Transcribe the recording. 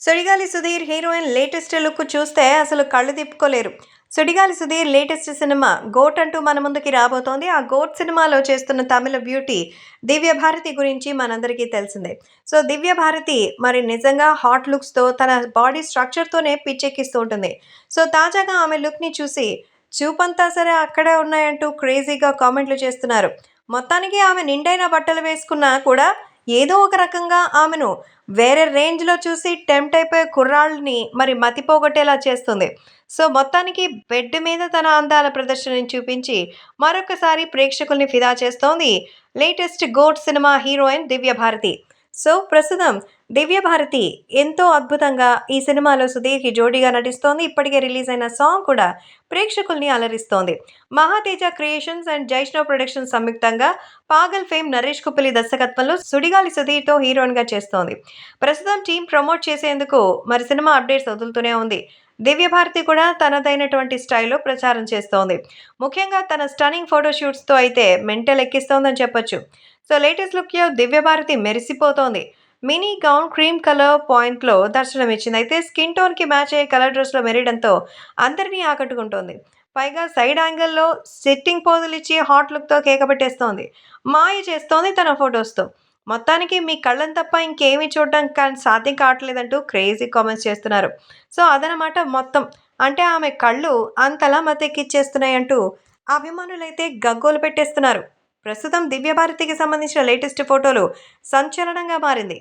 Sudigali Sudheer heroine latest look చూస్తే అసలు కళ్ళు తిప్పుకోలేరు. Sudigali Sudheer latest cinema 'goat' అంటూ మన ముందుకి రాబోతోంది. ఆ 'గోట్' సినిమాలో చేస్తున్న తమిళ బ్యూటీ దివ్య భారతి గురించి మనందరికీ తెలిసిందే. సో దివ్య భారతి మరి నిజంగా హాట్ లుక్స్‌తో తన బాడీ స్ట్రక్చర్‌తోనే పిచ్చెక్కిస్తూ ఉంటుంది. సో తాజాగా ఆమె లుక్‌ని చూసి చూపంతా సరే అక్కడే ఉన్నాయంటూ క్రేజీగా కామెంట్లు చేస్తున్నారు. మొత్తానికి ఆమె నిండైన బట్టలు వేసుకున్నా కూడా ఏదో ఒక రకంగా ఆమెను వేరే రేంజ్‌లో చూసి టెంప్ట్ అయిపోయే కుర్రాళ్ళని మరి మతిపోగొట్టేలా చేస్తుంది. సో, మొత్తానికి బెడ్ మీద తన అందాల ప్రదర్శనని చూపించి మరొకసారి ప్రేక్షకుల్ని ఫిదా చేస్తోంది లేటెస్ట్ 'గోట్' సినిమా హీరోయిన్ దివ్య భారతి. సో, ప్రస్తుతం దివ్య భారతి ఎంతో అద్భుతంగా ఈ సినిమాలో సుధీర్‌కి జోడీగా నటిస్తోంది. ఇప్పటికే రిలీజ్ అయిన సాంగ్ కూడా ప్రేక్షకుల్ని అలరిస్తోంది. మహాతేజ క్రియేషన్స్ అండ్ జైష్ణవ్ ప్రొడక్షన్స్ సంయుక్తంగా పాగల్ ఫేమ్ నరేష్ కుప్పలి దర్శకత్వంలో సుడిగాలి సుధీర్‌తో హీరోయిన్‌గా చేస్తోంది. ప్రస్తుతం టీం ప్రమోట్ చేసేందుకు మరి సినిమా అప్డేట్స్ వదులుతూనే ఉంది. దివ్య భారతి కూడా తనదైనటువంటి స్టైల్‌లో ప్రచారం చేస్తోంది. ముఖ్యంగా తన స్టన్నింగ్ ఫోటో షూట్స్‌తో అయితే మెంటల్ ఎక్కిస్తోందని చెప్పొచ్చు. సో లేటెస్ట్ లుక్‌లో దివ్య భారతి మెరిసిపోతోంది. మినీ గౌన్ క్రీమ్ కలర్ పాయింట్‌లో దర్శనమిచ్చింది. అయితే స్కిన్ టోన్‌కి మ్యాచ్ అయ్యే కలర్ డ్రెస్‌లో మెరియడంతో అందరినీ ఆకట్టుకుంటోంది. పైగా సైడ్ యాంగిల్‌లో సిట్టింగ్ పోజులిచ్చి హాట్ లుక్‌తో కేక పెట్టేస్తోంది. మాయ చేస్తోంది తన ఫోటోస్‌తో. మొత్తానికి మీ కళ్ళని తప్ప ఇంకేమీ చూడడం సాధ్యం కావట్లేదంటూ క్రేజీ కామెంట్స్ చేస్తున్నారు. సో అదనమాట మొత్తం. అంటే ఆమె కళ్ళు అంతలా మత్తెక్కిచ్చేస్తున్నాయంటూ అభిమానులైతే గగ్గోలు పెట్టేస్తున్నారు. ప్రస్తుతం దివ్య భారతికి సంబంధించిన లేటెస్ట్ ఫోటోలు సంచలనంగా మారింది.